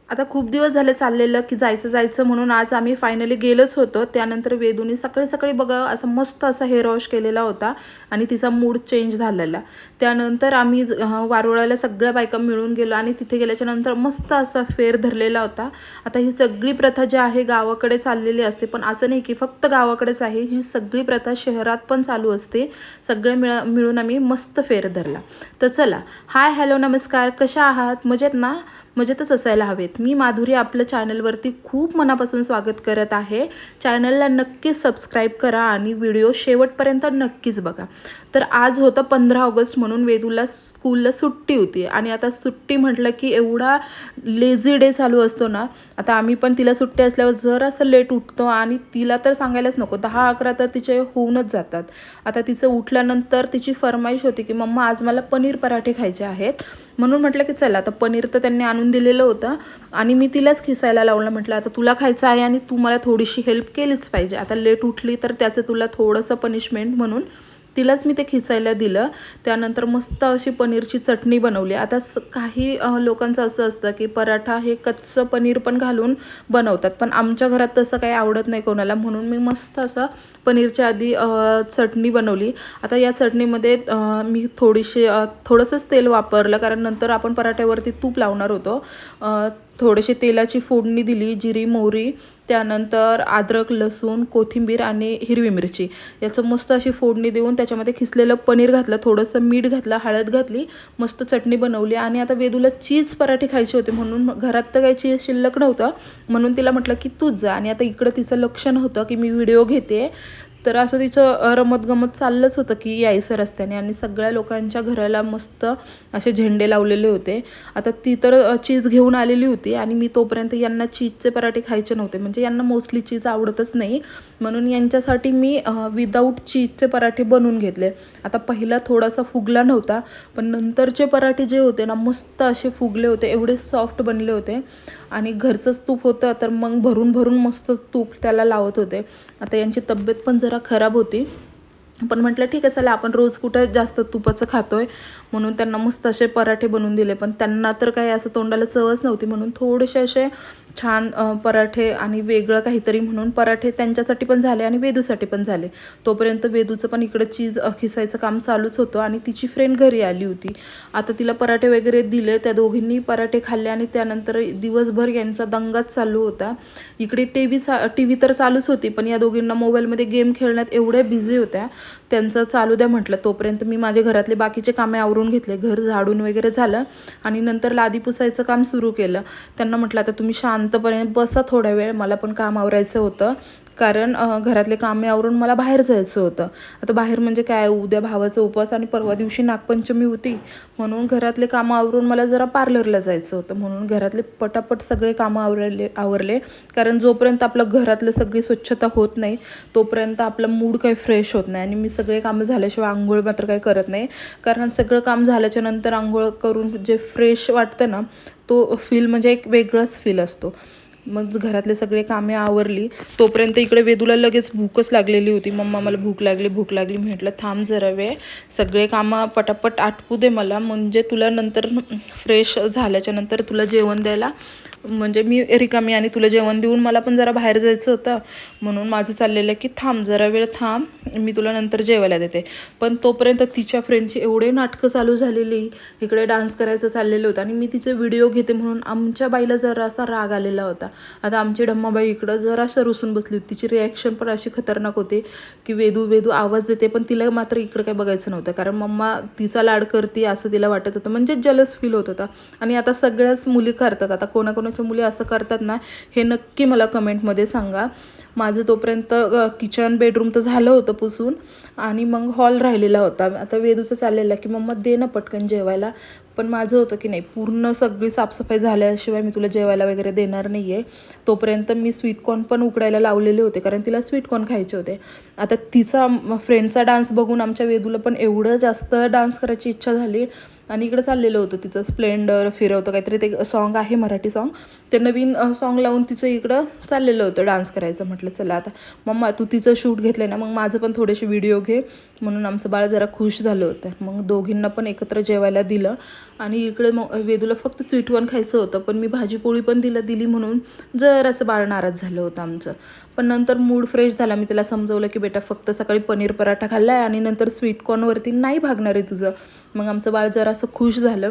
आता खूप दिवस झाले चाललेलं की जायचं म्हणून आज आम्ही फायनली गेलोच होतो. त्यानंतर वेदूने सकाळी सकाळी बघा असं मस्त असा हेअर वॉश केलेला होता आणि तिचा मूड चेंज झालेला. त्यानंतर आम्ही वारुळाला सगळ्या बायका मिळून गेलो आणि तिथे गेल्याच्या नंतर मस्त असा फेर धरलेला होता. आता ही सगळी प्रथा जी आहे गावाकडे चाललेली असते, पण असं नाही की फक्त गावाकडेच आहे, ही सगळी प्रथा शहरात पण चालू असते. सगळे मिळून आम्ही मस्त फेर धरला. तर चला, हाय हॅलो नमस्कार, कशा आहात? मजेत ना? मजेतच असायला हवेत. मी माधुरी आपल्या चॅनलवरती खूप मनापासून स्वागत करत आहे. चॅनलला नक्कीच सबस्क्राईब करा आणि व्हिडिओ शेवटपर्यंत नक्कीच बघा. तर आज होतं 15 ऑगस्ट म्हणून वेदूला स्कूलला सुट्टी होती आणि आता सुट्टी म्हटलं की एवढा लेझी डे चालू असतो ना. आता आम्ही पण तिला सुट्टी असल्यावर जरासं लेट उठतो आणि तिला तर सांगायलाच नको, 10-11 तर तिचे होऊनच जातात. आता तिचं उठल्यानंतर तिची फरमाईश होती की मम्मा आज मला पनीर पराठे खायचे आहेत. म्हणून म्हटलं की चला, आता पनीर तर त्यांनी आणून दिलेलं होतं आणि मी तिलाच खिसायला लावलं. म्हटलं आता तुला खायचं आहे आणि तू मला थोडीशी हेल्प केलीच पाहिजे. आता लेट उठली तर त्याचं तुला थोडंसं पनिशमेंट म्हणून तिलाच मी ते खिसायला दिलं. त्यानंतर मस्त अशी पनीरची चटणी बनवली. आता काही लोकांचं असं असतं की पराठा हे कच्चं पनीर पण घालून बनवतात, पण आमच्या घरात तसं काही आवडत नाही कोणाला, म्हणून मी मस्त असं पनीरच्या आधी चटणी बनवली. आता या चटणीमध्ये मी थोडंसंच तेल वापरलं, कारण नंतर आपण पराठ्यावरती तूप लावणार होतो. थोडीशी तेलाची फोडणी दिली, जिरी मोहरी, त्यानंतर अद्रक लसूण कोथिंबीर आणि हिरवी मिरची याचं मस्त अशी फोडणी देऊन त्याच्यामध्ये खिसलेलं पनीर घातलं, थोडंसं मीठ घातलं, हळद घातली, मस्त चटणी बनवली. आणि आता वेदूला चीज पराठे खायचे होते म्हणून घरात तर काही चीज शिल्लक नव्हतं, म्हणून तिला म्हटलं की तूच जा. आणि आता इकडं तिचं लक्ष नव्हतं की मी व्हिडिओ घेते, तर असं तिचं रमतगमत चाललंच होतं की यायचं रस्त्याने. आणि सगळ्या लोकांच्या घराला मस्त असे झेंडे लावलेले होते. आता ती तर चीज घेऊन आलेली होती आणि मी तोपर्यंत यांना चीजचे पराठे खायचे नव्हते, म्हणजे यांना मोस्टली चीज आवडतच नाही, म्हणून यांच्यासाठी मी विदाऊट चीजचे पराठे बनवून घेतले. आता पहिला थोडासा फुगला नव्हता, पण नंतरचे पराठे जे होते ना मस्त असे फुगले होते, एवढे सॉफ्ट बनले होते. आणि घरचंच तूप होतं, तर मग भरून भरून मस्त तूप त्याला लावत होते. आता यांची तब्येत पण जरा खराब होती, पण म्हटलं ठीक आहे चला, आपण रोज कुठं जास्त तुपाचं खातोय, म्हणून त्यांना मस्त असे पराठे बनवून दिले. पण त्यांना तर काही असं तोंडाला चवच नव्हती, म्हणून थोडेसे असे छान पराठे आणि वेगळं काहीतरी म्हणून पराठे त्यांच्यासाठी पण झाले आणि वेदूसाठी पण झाले. तोपर्यंत वेदूचं पण इकडं चीज खिसायचं काम चालूच होतं आणि तिची फ्रेंड घरी आली होती. आता तिला पराठे वगैरे दिले, त्या दोघींनी पराठे खाल्ले आणि त्यानंतर दिवसभर यांचा दंगाच चालू होता. इकडे टी व्ही तर चालूच होती, पण या दोघींना मोबाईलमध्ये गेम खेळण्यात एवढ्या बिझी होत्या. त्यांचं चालू द्या म्हटलं. तोपर्यंत मी माझे घरातले बाकीचे कामे आवरून घेतले, घर झाडून वगैरे झालं आणि नंतर लादी पुसायचं काम सुरू केलं. त्यांना म्हटलं आता तुम्ही शांतपणे बसा थोडा वेळ, मला पण काम आवरायचं होतं, कारण घरातले कामे आवरून मला बाहेर जायचं होतं. आता बाहेर म्हणजे काय, उद्या भावाचा उपवास आणि परवा दिवशी नागपंचमी होती, म्हणून घरातले कामं आवरून मला जरा पार्लरला जायचं होतं, म्हणून घरातले पटापट सगळे कामं आवरले. कारण जोपर्यंत आपलं घरातलं सगळी स्वच्छता होत नाही तोपर्यंत आपला मूड काही फ्रेश होत नाही. आणि मी सगळे कामं झाल्याशिवाय आंघोळ मात्र काही करत नाही, कारण सगळं काम झाल्याच्या नंतर आंघोळ करून जे फ्रेश वाटतं ना, तो फील म्हणजे एक वेगळाच फील असतो. मग घरातले सगळे कामे आवरली, तोपर्यंत इकडे वेदूला लगेच भूकच लागलेली होती. मम्मा मला भूक लागली. म्हटलं थांब जरा वेळ, सगळे कामं पटापट आटपू दे मला, म्हणजे तुला नंतर फ्रेश झाल्याच्या नंतर तुला जेवण द्यायला, म्हणजे मी रिकामी आणि तुला जेवण देऊन मला पण जरा बाहेर जायचं होतं, म्हणून माझं चाललेलं की थांब जरा वेळ थांब, मी तुला नंतर जेवायला देते. पण तोपर्यंत तिच्या फ्रेंडची एवढे नाटकं चालू झालेली, इकडे डान्स करायचं चाललेलं होतं आणि मी तिचे व्हिडिओ घेते म्हणून आमच्या बाईला जरा असा राग आलेला होता. आता आमची डम्माबाई इकडं जराशा रुसून बसली होती. तिची रिॲक्शन पण अशी खतरनाक होती की वेदू आवाज देते, पण तिला मात्र इकडं काही बघायचं नव्हतं, कारण मम्मा तिचा लाड करते असं तिला वाटत होतं, म्हणजे जलस फील होत होता. आणि आता सगळ्याच मुली करतात, आता कोणाकोणाच्या मुली असं करतात ना, हे नक्की मला कमेंटमध्ये सांगा. माझं तोपर्यंत किचन बेडरूम तर झालं होतं पुसून आणि मग हॉल राहिलेला होता. आता वेदूचं चाललेलं की मम्मा दे ना पटकन जेवायला, पण माझं होतं की नाही, पूर्ण सगळी साफसफाई झाल्याशिवाय मी तुला जेवायला वगैरे देणार नाही आहे. तोपर्यंत मी स्वीटकॉर्न पण उकडायला लावलेले होते, कारण तिला स्वीटकॉर्न खायचे होते. आता तिचा फ्रेंडचा डान्स बघून आमच्या वेदूला पण एवढं जास्त डान्स करायची इच्छा झाली, आणि इकडं चाललेलं होतं तिचं स्प्लेंडर फिरवतं काहीतरी ते सॉन्ग आहे मराठी सॉन्ग, ते नवीन सॉन्ग लावून तिचं इकडं चाललेलं होतं डान्स करायचं. म्हटलं चला आता मम्मा तू तिचं शूट घेतलं ना, मग माझं पण थोडेसे व्हिडिओ घे. म्हणून आमचं बाळ जरा खुश झालं होतं. मग दोघींना पण एकत्र जेवायला दिलं. आणि इकडे मग वेदूला फक्त स्वीट कॉर्न खायचं होतं, पण मी भाजी पोळी पण दिली म्हणून जर असं बाळ नाराज झालं होतं आमचं. पण नंतर मूड फ्रेश झाला. मी त्याला समजवलं की बेटा फक्त सकाळी पनीर पराठा खाल्ला आहे आणि नंतर स्वीट कॉर्नवरती नाही भागणार आहे तुझं. मग आमचं बाळ जरा असं खुश झालं.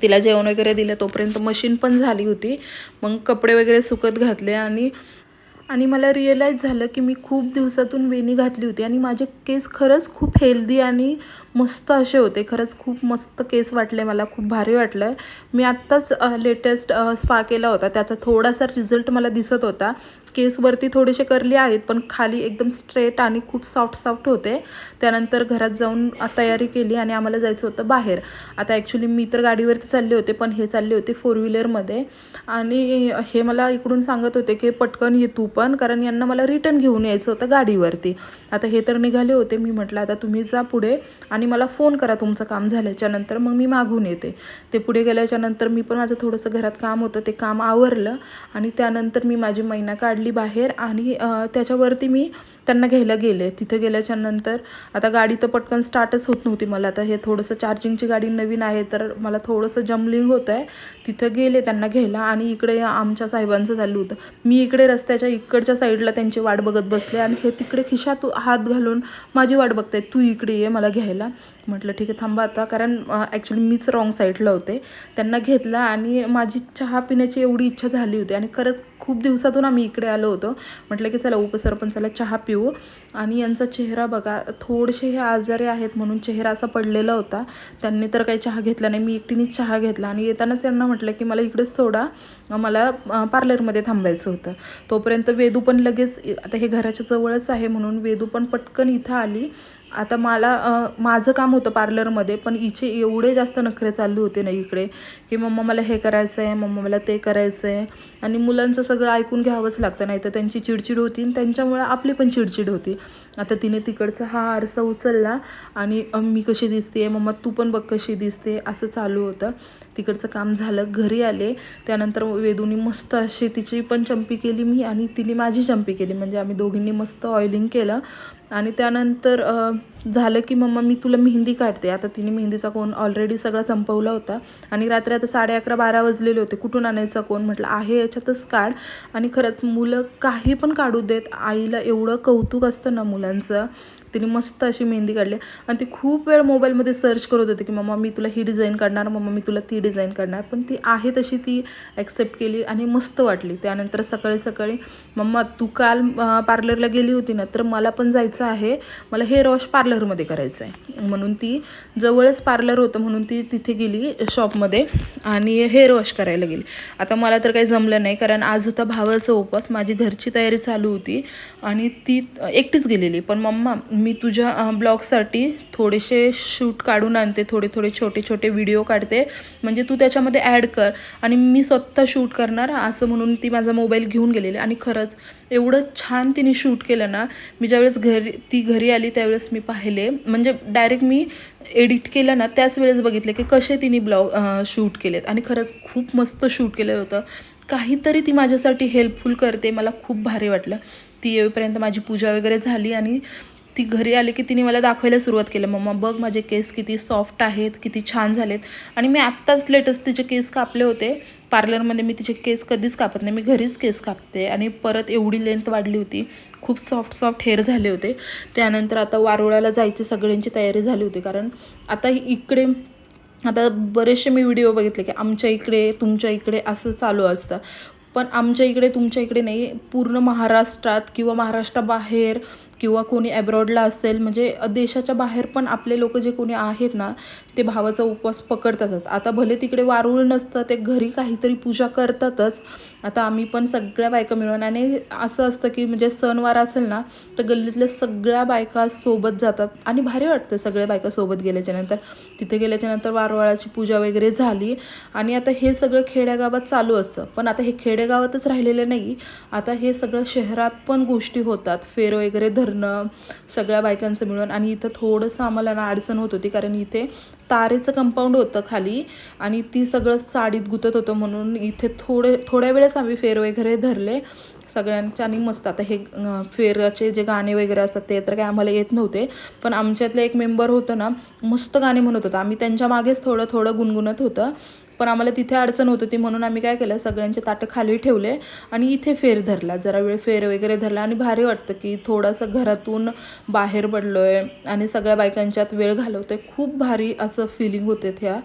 तिला जेवण वगैरे दिलं, तोपर्यंत मशीन पण झाली होती. मग कपडे वगैरे सुकत घातले आणि मला रिअलाईज झालं की मी खूप दिवसातून वेणी घातली होती आणि माझे केस खरंच खूप हेल्दी आणि मस्त असे होते. खरंच खूप मस्त केस वाटले मला, खूप भारी वाटलं. मी आत्ताच लेटेस्ट स्पा केला होता, त्याचा थोडासा रिझल्ट मला दिसत होता. केसवरती थोडेसे कर्ली आहेत, पण खाली एकदम स्ट्रेट आणि खूप सॉफ्ट होते. त्यानंतर घरात जाऊन तयारी केली आणि आम्हाला जायचं होतं बाहेर. आता ॲक्च्युली मी तर गाडीवरती चालले होते, पण हे चालले होते 4 व्हीलरमध्ये. आणि हे मला इकडून सांगत होते की पटकन ये तू पण, कारण यांना मला रिटर्न घेऊन यायचं होतं गाडीवरती. आता हे तर निघाले होते. मी म्हटलं आता तुम्ही जा पुढे आणि मला फोन करा तुमचं काम झाल्याच्यानंतर, मग मी मागून येते. ते पुढे गेल्याच्यानंतर मी पण माझं थोडंसं घरात काम होतं, ते काम आवरलं आणि त्यानंतर मी माझी मैना काढली बाहेर आणि त्याच्यावरती मी त्यांना घ्यायला गेले. तिथे गेल्याच्यानंतर आता गाडी तर पटकन स्टार्टच होत नव्हती मला. आता हे थोडंसं चार्जिंगची गाडी नवीन आहे तर मला थोडंसं जमलिंग होतं आहे. तिथं गेले त्यांना घ्यायला आणि इकडे आमच्या साहेबांचं चालू होतं. मी इकडे रस्त्याच्या इकडच्या साईडला त्यांची वाट बघत बसले आणि हे तिकडे खिशात हात घालून माझी वाट बघतायत, तू इकडे ये मला घ्यायला. म्हटलं ठीक आहे थांबा आता, कारण ॲक्च्युली मीच रॉंग साईडला होते. त्यांना घेतला आणि माझी चहा पिण्याची एवढी इच्छा झाली होती आणि खरंच खूप दिवसातून आम्ही इकडे आलो होतो. म्हटलं की चला उपसरपंचाला चहा पिऊ. आणि यांचा चेहरा बघा, थोडेसे हे आजारी आहेत म्हणून चेहरा असा पडलेला होता. त्यांनी तर काही चहा घेतला नाही, मी एकटीनेच चहा घेतला आणि येतानाच यांना म्हटलं की मला इकडेच सोडा, मला पार्लरमध्ये थांबायचं होतं. तोपर्यंत वेदू पण लगेच, आता हे घराच्या जवळच आहे म्हणून वेदू पण पटकन इथं आली. आता मला माझं काम होतं पार्लरमध्ये, पण हिचे एवढे जास्त नखरे चालू होते ना इकडे की मम्मा मला हे करायचं आहे, मम्मा मला ते करायचं आहे. आणि मुलांचं सगळं ऐकून घ्यावंच लागतं, नाही तर त्यांची चिडचिड होती आणि त्यांच्यामुळे आपली पण चिडचिड होती. आता तिने तिकडचा हा आरसा उचलला आणि मी कशी दिसते मम्मा तू पण बघ कशी दिसते, असं चालू होतं. तिकडचं काम झालं, घरी आले. त्यानंतर वेदूनी मस्त अशी तिची पण चंपी केली मी आणि तिने माझी चंपी केली, म्हणजे आम्ही दोघींनी मस्त ऑइलिंग केलं. आणि त्यानंतर झालं की मम्मा मी तुला मेहंदी काढते. आता तिने मेहंदीचा कोन ऑलरेडी सगळा संपवला होता आणि रात्री आता 11:30-12 वाजलेले होते. कुठून आणायचा कोन, म्हटलं आहे याच्यातच काढ. आणि खरंच मुलं काही पण काढू देत, आईला एवढं कौतुक असतं ना मुलांचं. तिने मस्त अशी मेहंदी काढली आणि ती खूप वेळ मोबाईलमध्ये सर्च करत होती की मम्मा मी तुला ही डिझाईन काढणार, मम्मा मी तुला ती डिझाईन काढणार. पण ती आहे तशी ती ॲक्सेप्ट केली आणि मस्त वाटली. त्यानंतर सकाळी मम्मा तू काल पार्लरला गेली होती ना, तर मला पण जायचं आहे, मला हेअर वॉश पार्लरमध्ये करायचं आहे. म्हणून ती जवळच पार्लर होतं म्हणून ती तिथे गेली शॉपमध्ये आणि हेअर वॉश करायला गेली. आता मला तर काही जमलं नाही, कारण आज होता भावाचा उपवास, माझी घरची तयारी चालू होती आणि ती एकटीच गेलेली. पण मम्मा मी तुझ्या ब्लॉगसाठी थोडेसे शूट काढून आणते, थोडे छोटे व्हिडिओ काढते, म्हणजे तू त्याच्यामध्ये ॲड कर आणि मी स्वतः शूट करणार, असं म्हणून ती माझा मोबाईल घेऊन गेलेली. आणि खरंच एवढं छान तिने शूट केलं ना. मी ज्यावेळेस घरी आली त्यावेळेस मी पाहिले, म्हणजे डायरेक्ट मी एडिट केलं ना त्याच वेळेस बघितले की कसे तिने ब्लॉग शूट केलेत आणि खरंच खूप मस्त शूट केलं होतं. काहीतरी ती माझ्यासाठी हेल्पफुल करते, मला खूप भारी वाटलं. ती येईपर्यंत माझी पूजा वगैरे झाली आणि ती घरी आली की तिने मला दाखवायला सुरुवात केलं, मम्मा बघ माझे केस किती सॉफ्ट आहेत, किती छान झालेत. आणि मी आत्ताच लेटेस्ट तिचे केस कापले होते पार्लरमध्ये. मी तिचे केस कधीच कापत नाही, मी घरीच केस कापते. आणि परत एवढी लेंथ वाढली होती, खूप सॉफ्ट हेअर झाले होते. त्यानंतर आता वारुळाला जायची सगळ्यांची तयारी झाली होती, कारण आता इकडे आता बरेचसे मी व्हिडिओ बघितले की आमच्या इकडे तुमच्या इकडे असं चालू असतं. पण आमच्या इकडे तुमच्या इकडे नाही, पूर्ण महाराष्ट्रात किंवा महाराष्ट्राबाहेर किंवा कोणी ॲब्रॉडला असेल, म्हणजे देशाच्या बाहेर पण आपले लोक जे कोणी आहेत ना ते भावाचा उपवास पकडतातच. आता भले तिकडे वारुळ नसतं, ते घरी काहीतरी पूजा करतातच. आता आम्ही पण सगळ्या बायका मिळून, आणि असं असतं की म्हणजे सणवार असेल ना तर गल्लीतल्या सगळ्या बायका सोबत जातात आणि भारी वाटतं सगळ्या बायका सोबत गेल्याच्यानंतर. तिथे गेल्याच्यानंतर वारुळाची पूजा वगैरे झाली आणि आता हे सगळं खेड्यागावात चालू असतं. पण आता हे खेडेगावातच राहिलेलं नाही, आता हे सगळं शहरात पण गोष्टी होतात. फेर वगैरे धरतात धरणं सगळ्या बायकांचं मिळून. आणि इथं थोडंसं आम्हाला ना अडचण होत होती, कारण इथे तारेचं कंपाऊंड होतं खाली आणि ती सगळं साडीत गुतत होतं, म्हणून इथे थोड्या वेळेस आम्ही फेर वगैरे धरले सगळ्यांच्या. आणि मस्त आता हे फेराचे जे गाणे वगैरे असतात ते तर काय आम्हाला येत नव्हते, पण आमच्यातलं एक मेंबर होतं ना, मस्त गाणे म्हणत होतं. आम्ही त्यांच्या मागेच थोडं थोडं गुणगुणत होतं, पण आम्हाला तिथे अडचण होत होती, म्हणून आम्ही काय केलं, सगळ्यांचे ताटं खाली ठेवले आणि इथे फेर धरला. जरा वेळ फेर वगैरे धरला आणि भारी वाटतं की थोडंसं घरातून बाहेर पडलो आहे आणि सगळ्या बायकांच्यात वेळ घालवतो आहे. खूप भारी असं फिलिंग होते त्या.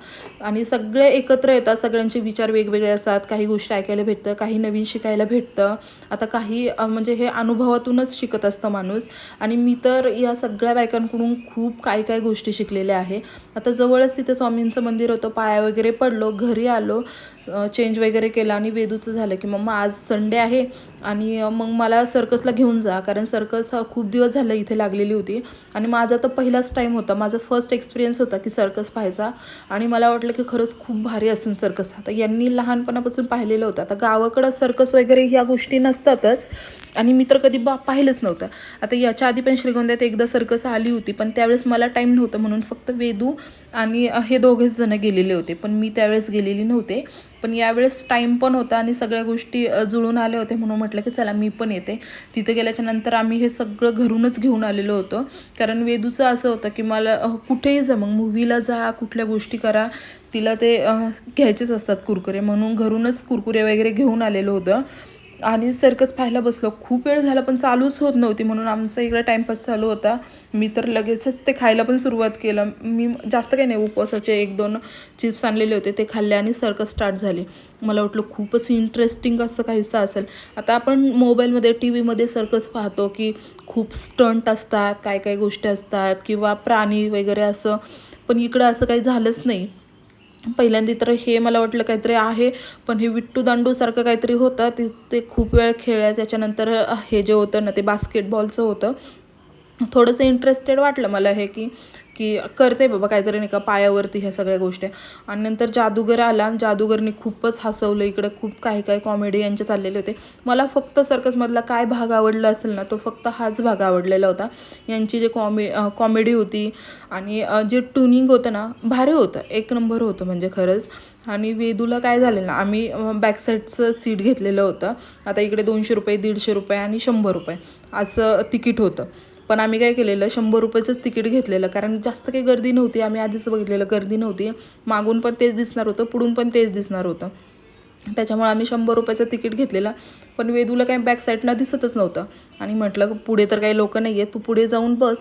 आणि सगळे एकत्र येतात, सगळ्यांचे विचार वेगवेगळे असतात, काही गोष्टी ऐकायला भेटतं, काही नवीन शिकायला भेटतं. आता काही म्हणजे हे अनुभवातूनच शिकत असतं माणूस. आणि मी तर या सगळ्या बायकांकडून खूप काय गोष्टी शिकलेल्या आहे. आता जवळच तिथे स्वामींचं मंदिर होतं, पाया वगैरे पडलो, घरी आलो, चेंज वगैरे केला आणि वेदूचं झालं की मम्मा आज संडे आहे आणि मग मला सर्कसला घेऊन जा, कारण सर्कस खूप दिवस झालं इथे लागलेली होती आणि माझा तर पहिलाच टाईम होता, माझा फर्स्ट एक्सपिरियन्स होता की सर्कस पाहायचा. आणि मला वाटलं की खरंच खूप भारी असेल सर्कस. आता यांनी लहानपणापासून पाहिलेलं होतं. आता गावाकडं सर्कस वगैरे ह्या गोष्टी नसतातच आणि मी तर कधी पाहिलंच नव्हतं. आता याच्या आधी पण श्रीगोंद्यात एकदा सर्कस आली होती, पण त्यावेळेस मला टाईम नव्हतं, म्हणून फक्त वेदू आणि हे दोघेच जण गेलेले होते, पण मी त्यावेळेस गेलेली नव्हते. पण यावेळेस टाईम पण होता आणि सगळ्या गोष्टी जुळून आल्या होत्या, म्हणून म्हटलं की चला मी पण येते. तिथे गेल्याच्या नंतर आम्ही हे सगळं घरूनच घेऊन आलेलो होतो, कारण वेदूचं असं होतं की मला कुठेही जा, मग मूवीला जा, कुठल्या गोष्टी करा, तिला ते घ्यायचेच असतात कुरकुरे, म्हणून घरूनच कुरकुरे वगैरे घेऊन आलेलो होतं. आणि सर्कस पाहायला बसलो. खूप वेळ झाला पण चालूच होत नव्हती, म्हणून आमचा इकडे टाईमपास चालू होता. मी तर लगेचच ते खायला पण सुरुवात केलं. मी जास्त काही नाही, उपवासाचे 1-2 चिप्स आणलेले होते ते खाल्ले आणि सर्कस स्टार्ट झाली. मला वाटलं खूपच इंटरेस्टिंग असं काहीसं असेल. आता आपण मोबाईलमध्ये टी व्हीमध्ये सर्कस पाहतो की खूप स्टंट असतात, काय गोष्टी असतात किंवा प्राणी वगैरे असं, पण इकडं असं काही झालंच नाही. पहिल्यांदा तर हे मला वाटलं काहीतरी आहे, पण हे विट्टू दांडूसारखं काहीतरी होतं, ते खूप वेळ खेळलं. त्याच्यानंतर हे जे होतं ना ते बास्केटबॉलचं होतं. थोडंसं इंटरेस्टेड वाटलं मला हे की करते बाबा काहीतरी नाही का पायावरती ह्या सगळ्या गोष्टी. आणि नंतर जादूगर आला, जादूगरनी खूपच हसवलं. इकडे खूप काही कॉमेडी यांचे चाललेले होते. मला फक्त सर्कसमधला काय भाग आवडला असेल ना, तो फक्त हाच भाग आवडलेला होता. यांची जे कॉमेडी होती आणि जे ट्युनिंग होतं ना, भारी होतं, एक नंबर होतं म्हणजे खरंच. आणि वेदूला काय झालं ना, आम्ही बॅकसाईडचं सीट घेतलेलं होतं. आता इकडे 200 रुपये, 150 रुपये आणि 100 रुपये असं तिकीट होतं, पण आम्ही काय केलेलं 100 रुपयेचंच तिकीट घेतलेलं, कारण जास्त काही गर्दी नव्हती. आम्ही आधीच बघितलेलं, गर्दी नव्हती. मागून पण तेच दिसणार होतं, पुढून पण तेच दिसणार होतं, त्याच्यामुळे आम्ही 100 रुपयाचं तिकीट घेतलेलं. पण वेदूला काही बॅक साईडला दिसतच नव्हतं आणि म्हटलं पुढे तर काही लोक नाही आहे, तू पुढे जाऊन बस.